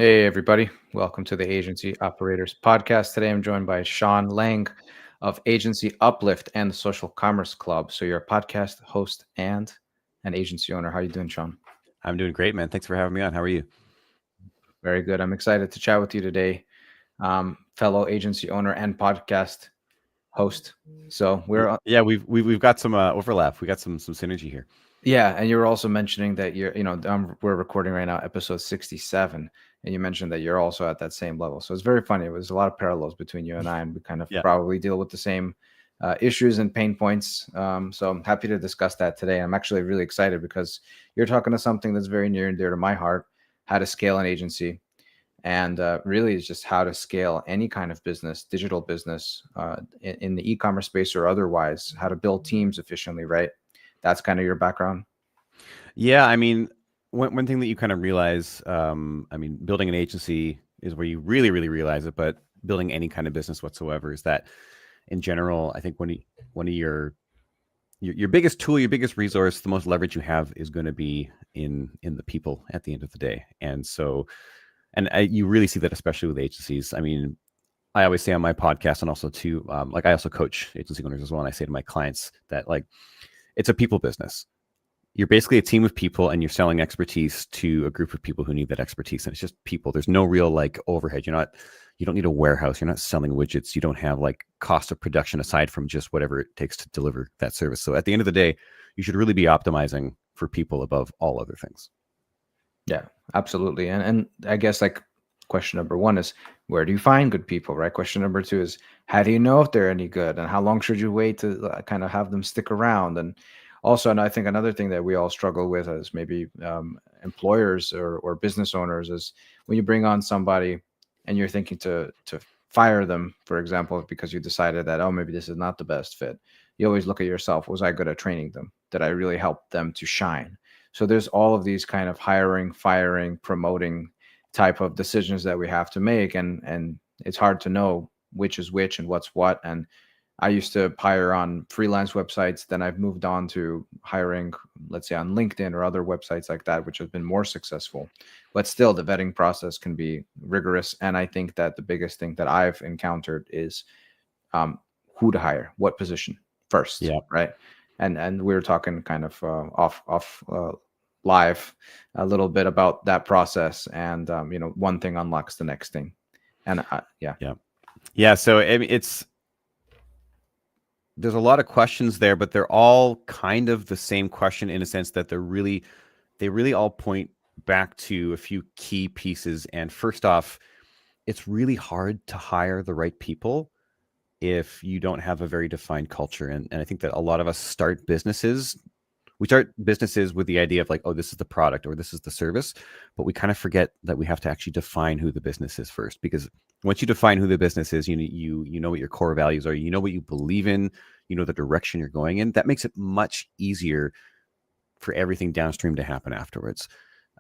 Hey, everybody. Welcome to the Agency Operators Podcast. Today I'm joined by Sean Lang of Agency Uplift and the Social Commerce Club. So you're a podcast host and an agency owner. How are you doing, Sean? I'm doing great, man. Thanks for having me on. How are you? Very good. I'm excited to chat with you today, fellow agency owner and podcast host. So Yeah, we've got some overlap. We got some synergy here. yeah, and you were also mentioning that we're recording right now, episode 67, and you mentioned that you're also at that same level. So it's very funny. It was a lot of parallels between you and I, and we kind of Yeah. probably deal with the same issues and pain points. So I'm happy to discuss that today. I'm actually really excited because you're talking to something that's very near and dear to my heart: how to scale an agency, and really it's just how to scale any kind of business, digital business, in the e-commerce space or otherwise. How to build teams efficiently, right? That's kind of your background. Yeah, I mean, one thing that you kind of realize, building an agency is where you really realize it, but building any kind of business whatsoever is that, in general, I think one of your biggest tool, your biggest resource, the most leverage you have is going to be in the people at the end of the day. And so, you really see that especially with agencies. I mean, I always say on my podcast, and also too, I also coach agency owners as well, and I say to my clients that it's a people business. You're basically a team of people, and you're selling expertise to a group of people who need that expertise, and it's just people. There's no real overhead. You don't need a warehouse. You're not selling widgets. You don't have cost of production aside from just whatever it takes to deliver that service. So at the end of the day, you should really be optimizing for people above all other things. Yeah, absolutely. And I guess question number one is, where do you find good people, right? Question number two is, how do you know if they're any good, and how long should you wait to kind of have them stick around? And also, and I think another thing that we all struggle with as maybe employers or business owners is when you bring on somebody and you're thinking to fire them, for example, because you decided that, oh, maybe this is not the best fit. You always look at yourself. Was I good at training them? Did I really help them to shine? So there's all of these kind of hiring, firing, promoting type of decisions that we have to make, and it's hard to know which is which and what's what. And I used to hire on freelance websites, then I've moved on to hiring, let's say, on LinkedIn or other websites like that, which have been more successful. But still, the vetting process can be rigorous. And I think that the biggest thing that I've encountered is who to hire, what position first, Yeah. right? And we were talking kind of off live a little bit about that process, and one thing unlocks the next thing, and yeah. Yeah. So I mean, there's a lot of questions there, but they're all kind of the same question in a sense that they really all point back to a few key pieces. And first off, it's really hard to hire the right people if you don't have a very defined culture. And I think that a lot of us we start businesses with the idea of oh, this is the product or this is the service, but we kind of forget that we have to actually define who the business is first. Because once you define who the business is, you know what your core values are, you know what you believe in, you know the direction you're going in. That makes it much easier for everything downstream to happen afterwards.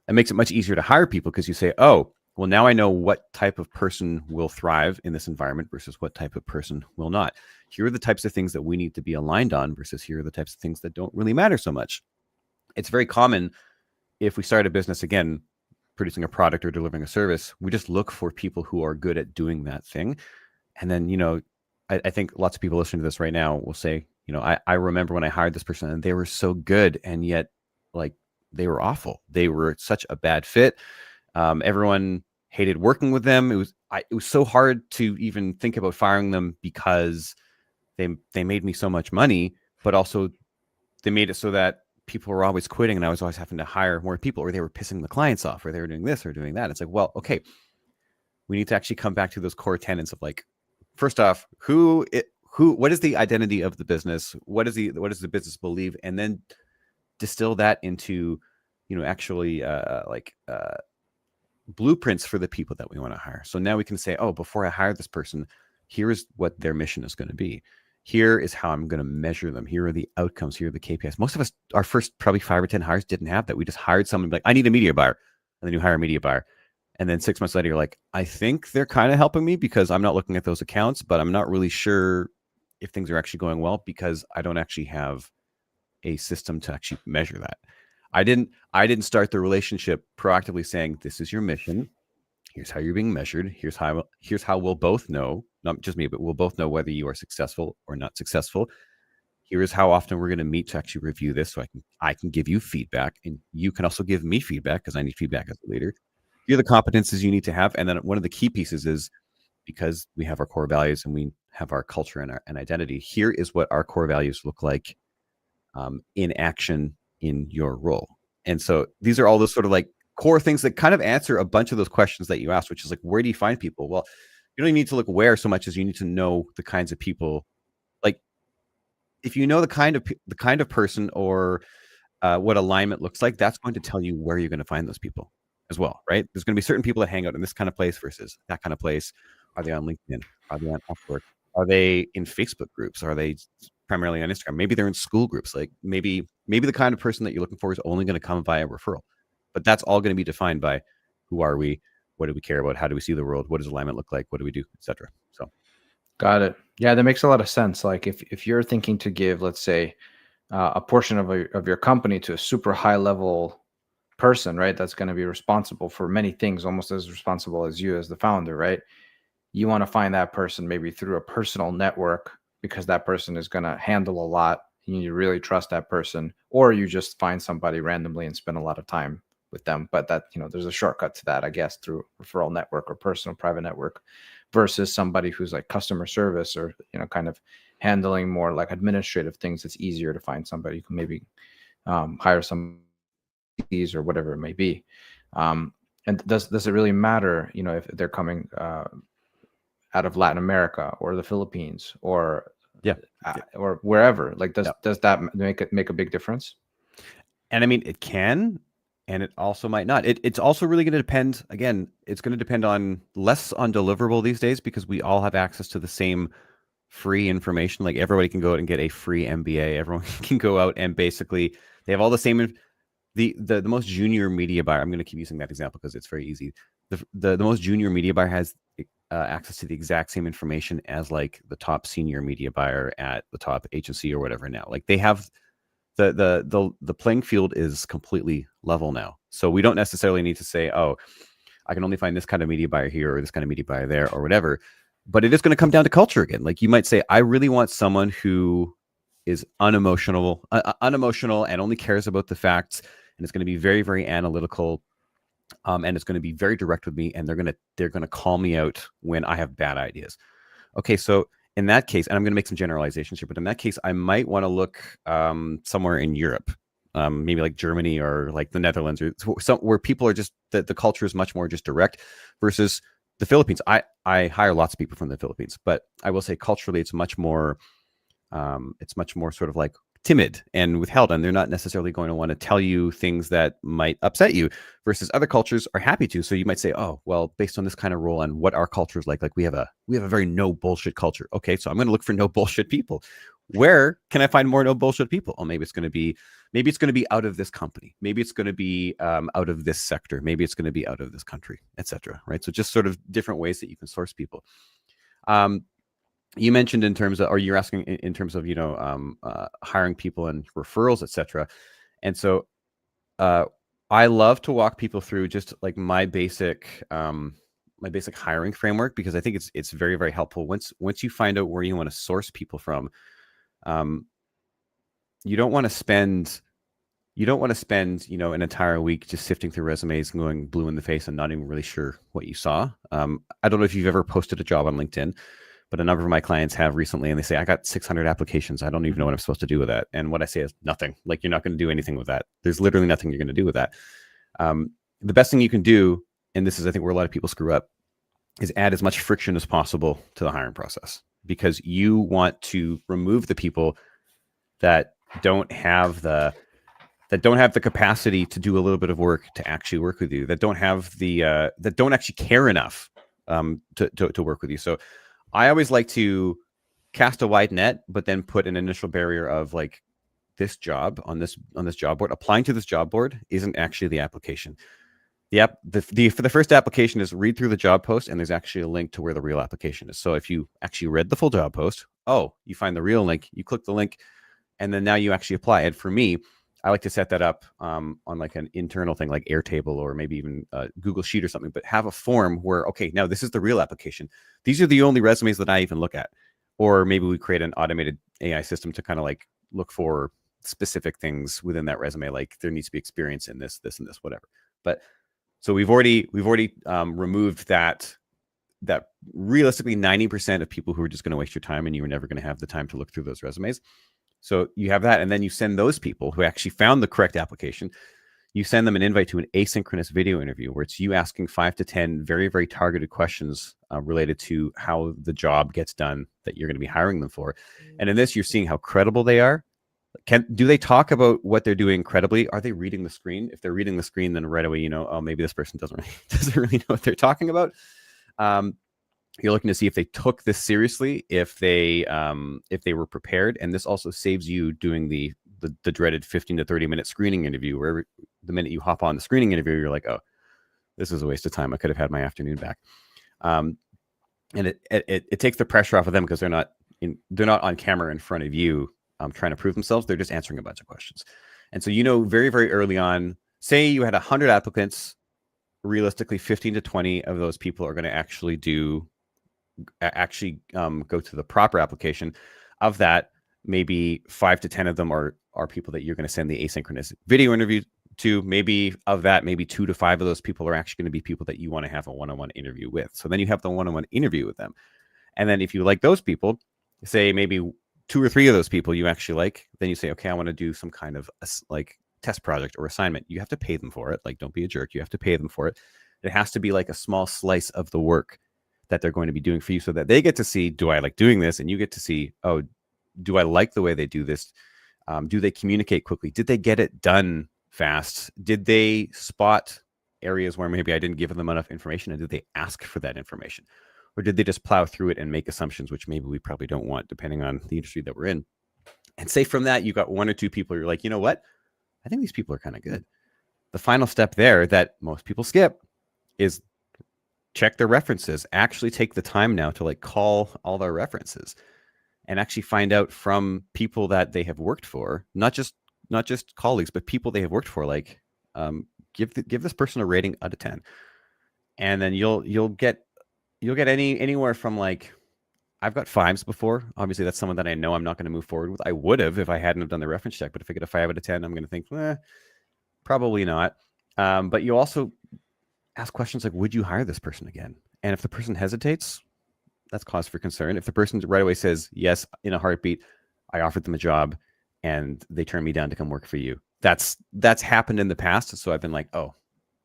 It makes it much easier to hire people because you say, oh, well, now I know what type of person will thrive in this environment versus what type of person will not. Here are the types of things that we need to be aligned on versus here are the types of things that don't really matter so much. It's very common if we start a business, again, producing a product or delivering a service, we just look for people who are good at doing that thing. And then, I think lots of people listening to this right now will say, I remember when I hired this person and they were so good, and yet they were awful. They were such a bad fit. Everyone hated working with them. It was so hard to even think about firing them because they made me so much money, but also they made it so that people were always quitting and I was always having to hire more people, or they were pissing the clients off, or they were doing this or doing that. It's well, okay, we need to actually come back to those core tenets of first off, what is the identity of the business? What does the business believe? And then distill that into, actually blueprints for the people that we want to hire. So now we can say, oh, before I hire this person, here is what their mission is going to be. Here is how I'm going to measure them. Here are the outcomes. Here are the KPIs. Most of us, our first probably 5 or 10 hires didn't have that. We just hired someone I need a media buyer. And then you hire a media buyer. And then 6 months later, you're I think they're kind of helping me because I'm not looking at those accounts, but I'm not really sure if things are actually going well because I don't actually have a system to actually measure that. I didn't start the relationship proactively saying, this is your mission. Here's how you're being measured. Here's how we'll both know, not just me, but we'll both know whether you are successful or not successful. Here is how often we're going to meet to actually review this, so I can give you feedback, and you can also give me feedback because I need feedback as a leader. Here are the competencies you need to have, and then one of the key pieces is, because we have our core values and we have our culture and our identity. Here is what our core values look like in action in your role. And so these are all those sort of like core things that kind of answer a bunch of those questions that you asked, which is like, where do you find people? Well, you don't need to look where so much as you need to know the kinds of people. Like, if you know the kind of person or what alignment looks like, that's going to tell you where you're going to find those people as well, right? There's going to be certain people that hang out in this kind of place versus that kind of place. Are they on LinkedIn? Are they on Upwork? Are they in Facebook groups? Are they primarily on Instagram? Maybe they're in school groups. Like maybe the kind of person that you're looking for is only going to come via referral. But that's all going to be defined by who are we, what do we care about, how do we see the world, what does alignment look like, what do we do, etc. So, Got it. Yeah, that makes a lot of sense. Like if you're thinking to give, let's say, a portion of your company to a super high level person, right? That's going to be responsible for many things, almost as responsible as you as the founder, right? You want to find that person maybe through a personal network because that person is going to handle a lot. You really trust that person, or you just find somebody randomly and spend a lot of time with them. But that, there's a shortcut to that, I guess, through referral network or personal private network versus somebody who's like customer service or, kind of handling more like administrative things. It's easier to find somebody who can maybe hire some fees or whatever it may be. And does it really matter, if they're coming out of Latin America or the Philippines or or wherever? Like, does that make a big difference? And I mean, it can, and it also might not. It's also really going to depend. Again, it's going to depend on less on deliverable these days because we all have access to the same free information. Like everybody can go out and get a free MBA. Everyone can go out and basically they have all the same. The most junior media buyer. I'm going to keep using that example because it's very easy. The most junior media buyer has access to the exact same information as like the top senior media buyer at the top agency or whatever. Now, like they have the playing field is completely level now. So we don't necessarily need to say, oh, I can only find this kind of media buyer here or this kind of media buyer there or whatever. But it is going to come down to culture again. Like you might say, I really want someone who is unemotional and only cares about the facts, and it's going to be very, very analytical, and it's going to be very direct with me, and they're going to call me out when I have bad ideas. Okay, so in that case, and I'm going to make some generalizations here, but in that case, I might want to look somewhere in Europe, maybe like Germany or like the Netherlands, or where people are just the culture is much more just direct versus the Philippines. I hire lots of people from the Philippines, but I will say culturally, it's much more sort of like timid and withheld, and they're not necessarily going to want to tell you things that might upset you versus other cultures are happy to. So you might say, oh, well, based on this kind of role and what our culture is like we have a very no bullshit culture. Okay, so I'm going to look for no bullshit people. Where can I find more no bullshit people? Oh, maybe it's going to be out of this company. Maybe it's going to be out of this sector. Maybe it's going to be out of this country, etc. Right? So just sort of different ways that you can source people. You mentioned in terms of, or you're asking in terms of, hiring people and referrals, etc. And so I love to walk people through just like my basic hiring framework, because I think it's very, very helpful. Once you find out where you want to source people from, you don't want to spend an entire week just sifting through resumes and going blue in the face and not even really sure what you saw. I don't know if you've ever posted a job on LinkedIn, but a number of my clients have recently, and they say, I got 600 applications. I don't even know what I'm supposed to do with that. And what I say is nothing. Like, you're not going to do anything with that. There's literally nothing you're going to do with that. The best thing you can do, and this is, I think, where a lot of people screw up, is add as much friction as possible to the hiring process, because you want to remove the people that don't have the capacity to do a little bit of work to actually work with you, that don't actually care enough to work with you. So I always like to cast a wide net, but then put an initial barrier of like, this job on this job board, applying to this job board isn't actually the application. For the first application is read through the job post, and there's actually a link to where the real application is. So if you actually read the full job post, you find the real link, you click the link, and then now you actually apply. And for me, I like to set that up on like an internal thing like Airtable or maybe even Google Sheet or something, but have a form where, okay, now this is the real application. These are the only resumes that I even look at. Or maybe we create an automated AI system to kind of like look for specific things within that resume, like there needs to be experience in this, this, and this, whatever. But so we've already removed that realistically 90% of people who are just going to waste your time, and you were never going to have the time to look through those resumes. So you have that, and then you send those people who actually found the correct application, you send them an invite to an asynchronous video interview where it's you asking 5 to 10 very, very targeted questions related to how the job gets done that you're going to be hiring them for. And in this, you're seeing how credible they are. Do they talk about what they're doing credibly? Are they reading the screen? If they're reading the screen, then right away, you know, oh, maybe this person doesn't really know what they're talking about. You're looking to see if they took this seriously, if they were prepared. And this also saves you doing the dreaded 15 to 30 minute screening interview, where the minute you hop on the screening interview, you're like, oh, this is a waste of time. I could have had my afternoon back. And it takes the pressure off of them because they're not on camera in front of you trying to prove themselves. They're just answering a bunch of questions. And so, you know, very, very early on, say you had 100 applicants, realistically 15 to 20 of those people are going to actually go to the proper application. Of that, maybe 5 to 10 of them are people that you're going to send the asynchronous video interview to. Maybe of that, maybe 2 to 5 of those people are actually going to be people that you want to have a one-on-one interview with. So then you have the one-on-one interview with them. And then if you like those people, say maybe 2 or 3 of those people you actually like, then you say, okay, I want to do some kind of like test project or assignment. You have to pay them for it. Like, don't be a jerk. You have to pay them for it. It has to be like a small slice of the work that they're going to be doing for you, so that they get to see, do I like doing this? And you get to see, oh, do I like the way they do this? Do they communicate quickly? Did they get it done fast? Did they spot areas where maybe I didn't give them enough information? And did they ask for that information? Or did they just plow through it and make assumptions, which maybe we probably don't want, depending on the industry that we're in? And say from that, you got 1 or 2 people, you're like, you know what? I think these people are kind of good. The final step there that most people skip is check their references. Actually take the time now to like call all their references and actually find out from people that they have worked for, not just colleagues, but people they have worked for. Like, give this person a rating out of 10, and then you'll get anywhere from like, I've got 5s before. Obviously, that's someone that I know I'm not going to move forward with. I would have if I hadn't have done the reference check. But if I get a 5 out of 10, I'm going to think, probably not. But you also ask questions like, would you hire this person again? And if the person hesitates, that's cause for concern. If the person right away says yes in a heartbeat, I offered them a job and they turned me down to come work for you, that's happened in the past. So I've been like, oh,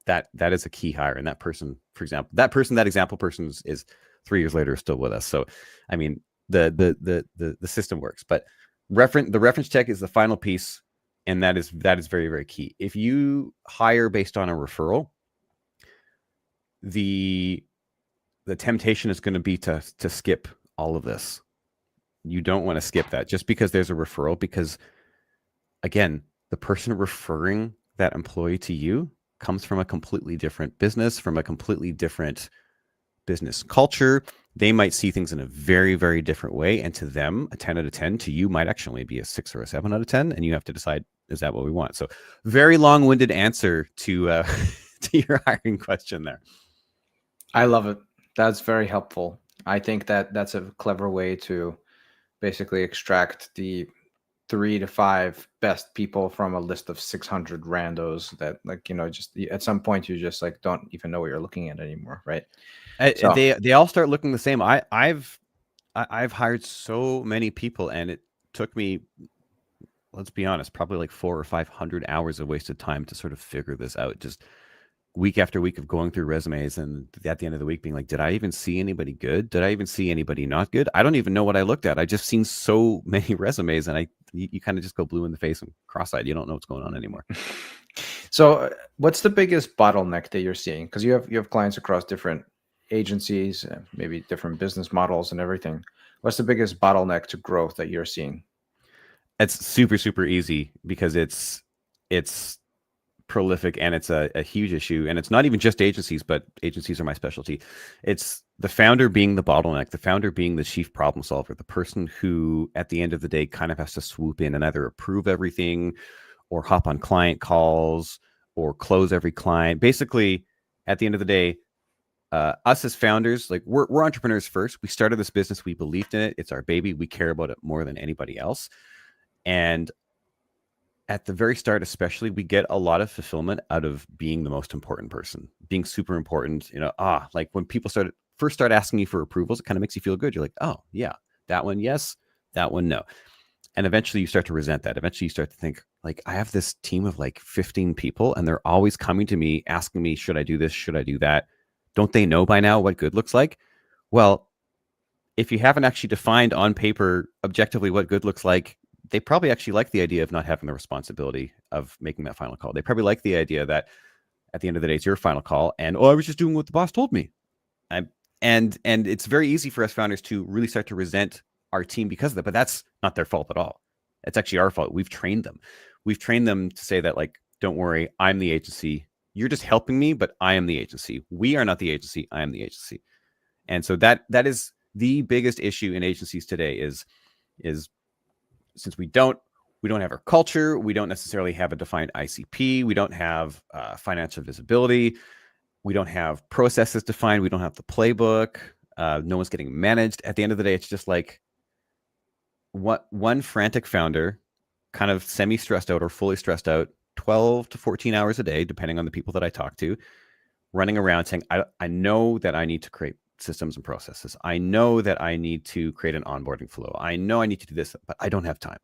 that is a key hire. And that person, for example, that example person is 3 years later still with us. So I mean, the system works. But the reference check is the final piece, and that is very, very key. If you hire based on a referral, the temptation is going to be to skip all of this. You don't want to skip that just because there's a referral, because again, the person referring that employee to you comes from a completely different business, from a completely different business culture. They might see things in a very, very different way. And to them, a 10 out of 10 to you might actually be a 6 or a 7 out of 10. And you have to decide, is that what we want? So very long-winded answer to to your hiring question there. I love it. That's very helpful. I think that's a clever way to basically extract the 3 to 5 best people from a list of 600 randos that, like, you know, just at some point you just like don't even know what you're looking at anymore, right? So, they all start looking the same. I've hired so many people, and it took me, let's be honest, probably like 400 or 500 hours of wasted time to sort of figure this out. Just week after week of going through resumes, and at the end of the week being like, did I even see anybody good? Did I even see anybody not good? I don't even know what I looked at. I just seen so many resumes, and you kind of just go blue in the face and cross-eyed. You don't know what's going on anymore. So what's the biggest bottleneck that you're seeing? Because you have clients across different agencies, maybe different business models and everything. What's the biggest bottleneck to growth that you're seeing? It's super, super easy because it's prolific, and it's a huge issue. And it's not even just agencies, but agencies are my specialty. It's the founder being the bottleneck, the founder being the chief problem solver, the person who at the end of the day kind of has to swoop in and either approve everything or hop on client calls or close every client. Basically, at the end of the day, us as founders, like we're entrepreneurs first. We started this business. We believed in it. It's our baby. We care about it more than anybody else. And at the very start, especially, we get a lot of fulfillment out of being the most important person, being super important. Like when people first start asking you for approvals, it kind of makes you feel good. You're like, oh yeah, that one, yes, that one, no. And eventually you start to resent that. Eventually you start to think, like, I have this team of like 15 people and they're always coming to me asking me, should I do this? Should I do that? Don't they know by now what good looks like? Well, if you haven't actually defined on paper objectively what good looks like, they probably actually like the idea of not having the responsibility of making that final call. They probably like the idea that at the end of the day, it's your final call. And, I was just doing what the boss told me. And it's very easy for us founders to really start to resent our team because of that, but that's not their fault at all. It's actually our fault. We've trained them. We've trained them to say that, like, don't worry, I'm the agency. You're just helping me, but I am the agency. We are not the agency. I am the agency. And so that is the biggest issue in agencies today is since we don't have our culture, we don't necessarily have a defined ICP, we don't have financial visibility, we don't have processes defined, we don't have the playbook, no one's getting managed. At the end of the day, it's just like one frantic founder, kind of semi-stressed out or fully stressed out, 12 to 14 hours a day, depending on the people that I talk to, running around saying, I know that I need to create systems and processes. I know that I need to create an onboarding flow. I know I need to do this, but I don't have time.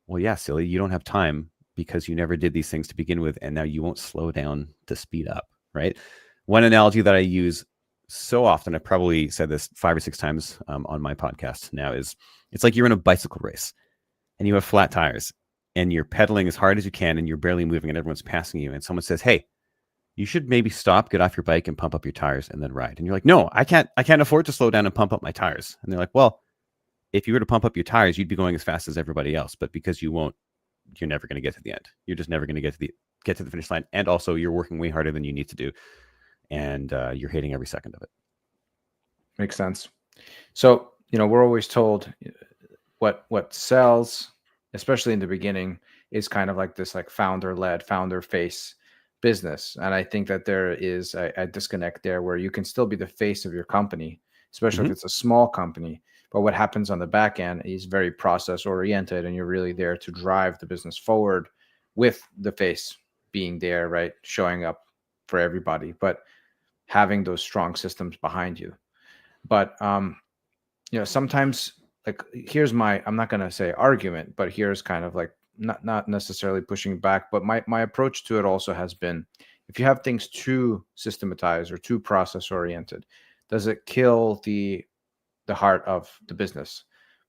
Well, yeah, silly. You don't have time because you never did these things to begin with, and now you won't slow down to speed up, right? One analogy that I use so often, I've probably said this 5 or 6 times on my podcast now, is it's like you're in a bicycle race and you have flat tires and you're pedaling as hard as you can and you're barely moving and everyone's passing you. And someone says, hey, you should maybe stop, get off your bike and pump up your tires and then ride. And you're like, no, I can't afford to slow down and pump up my tires. And they're like, well, if you were to pump up your tires, you'd be going as fast as everybody else. But because you won't, you're never going to get to the end. You're just never going to get to the finish line. And also you're working way harder than you need to do. And you're hating every second of it. Makes sense. So, we're always told what sells, especially in the beginning, is kind of like this like founder-led, founder-face business. And I think that there is a disconnect there where you can still be the face of your company, especially if it's a small company. But what happens on the back end is very process oriented, and you're really there to drive the business forward with the face being there, right? Showing up for everybody, but having those strong systems behind you. But, sometimes, like, here's I'm not going to say argument, but here's kind of like, not necessarily pushing back, but my approach to it also has been, if you have things too systematized or too process oriented, does it kill the heart of the business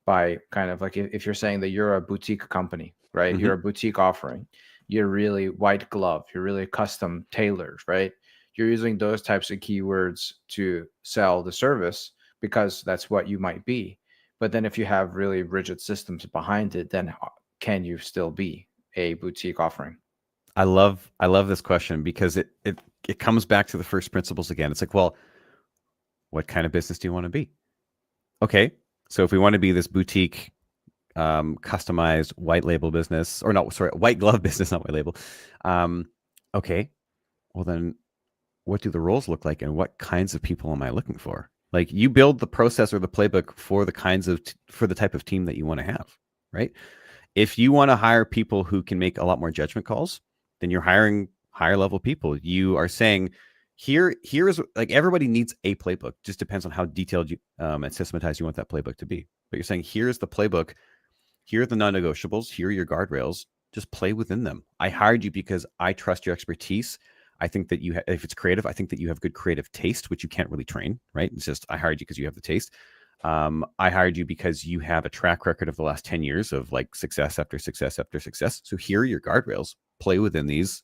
by kind of like, if you're saying that you're a boutique company, right? You're a boutique offering, you're really white glove, you're really custom tailored, right? You're using those types of keywords to sell the service because that's what you might be. But then if you have really rigid systems behind it, then can you still be a boutique offering? I love this question because it comes back to the first principles again. It's like, well, what kind of business do you want to be? Okay, so if we want to be this boutique, customized white label business, or no, sorry, white glove business, not white label. Okay, well then, what do the roles look like, and what kinds of people am I looking for? Like, you build the process or the playbook for the type of team that you want to have, right? If you want to hire people who can make a lot more judgment calls, then you're hiring higher level people. You are saying, here is, like, everybody needs a playbook. Just depends on how detailed you and systematized you want that playbook to be. But you're saying, here's the playbook, here are the non-negotiables, here are your guardrails. Just play within them. I hired you because I trust your expertise. I think that if it's creative, I think that you have good creative taste, which you can't really train, right? It's just, I hired you because you have the taste. I hired you because you have a track record of the last 10 years of like success after success after success. So here are your guardrails. Play within these,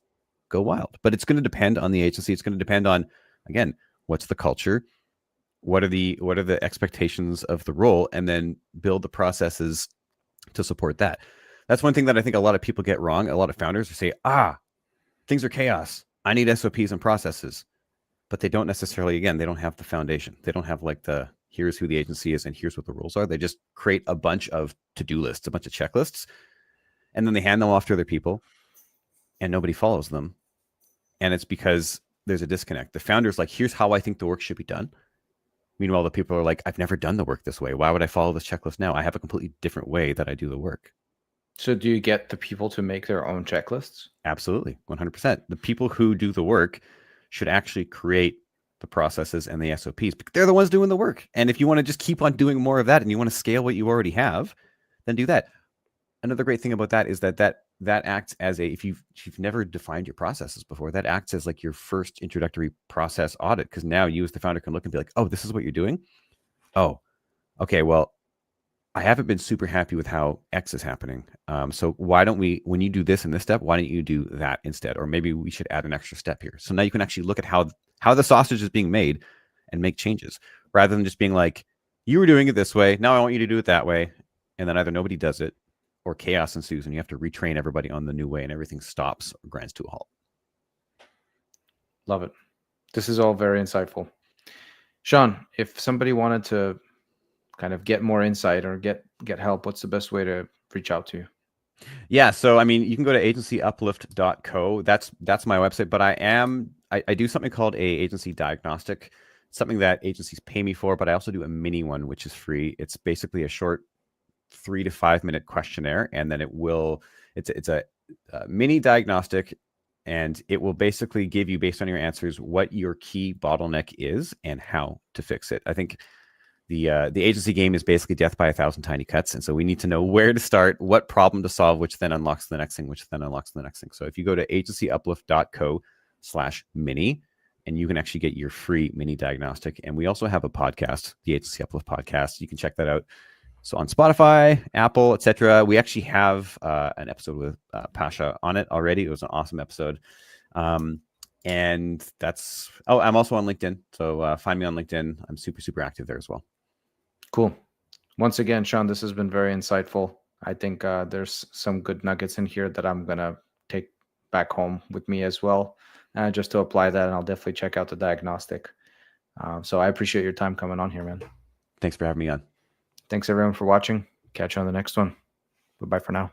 go wild. But it's going to depend on the agency. It's going to depend on, again, what's the culture? What are the expectations of the role? And then build the processes to support that. That's one thing that I think a lot of people get wrong. A lot of founders say, things are chaos. I need SOPs and processes. But they don't necessarily, again, they don't have the foundation. They don't have like here's who the agency is and here's what the rules are. They just create a bunch of to-do lists, a bunch of checklists, and then they hand them off to other people. and nobody follows them. And it's because there's a disconnect. The founder's like, here's how I think the work should be done. Meanwhile, the people are like, I've never done the work this way. Why would I follow this checklist now? I have a completely different way that I do the work. So do you get the people to make their own checklists? Absolutely, 100%. The people who do the work should actually create the processes and the SOPs. Because they're the ones doing the work. And if you want to just keep on doing more of that and you want to scale what you already have, then do that. Another great thing about that is that acts as if you've never defined your processes before, that acts as like your first introductory process audit, because now you as the founder can look and be like, oh, this is what you're doing. Oh, okay, well, I haven't been super happy with how X is happening. So why don't we, when you do this in this step, why don't you do that instead? Or maybe we should add an extra step here. So now you can actually look at how the sausage is being made and make changes, rather than just being like, you were doing it this way, now I want you to do it that way. And then either nobody does it or chaos ensues and you have to retrain everybody on the new way and everything stops or grinds to a halt. Love it. This is all very insightful. Sean, if somebody wanted to kind of get more insight or get help, what's the best way to reach out to you? Yeah, so I mean, you can go to agencyuplift.co. That's my website, but I do something called a agency diagnostic, something that agencies pay me for, but I also do a mini one, which is free. It's basically a short 3 to 5 minute questionnaire, and then it's a mini diagnostic, and it will basically give you, based on your answers, what your key bottleneck is and how to fix it. I think the agency game is basically death by 1,000 tiny cuts, and so we need to know where to start, what problem to solve, which then unlocks the next thing, which then unlocks the next thing. So if you go to agencyuplift.co/mini, and you can actually get your free mini diagnostic. And we also have a podcast, the Agency Uplift podcast. You can check that out. So on Spotify, Apple, etc. We actually have an episode with Pasha on it already. It was an awesome episode. And that's, I'm also on LinkedIn. So find me on LinkedIn. I'm super, super active there as well. Cool. Once again, Sean, this has been very insightful. I think there's some good nuggets in here that I'm going to take back home with me as well, just to apply that. And I'll definitely check out the diagnostic. So I appreciate your time coming on here, man. Thanks for having me on. Thanks everyone for watching. Catch you on the next one. Bye-bye for now.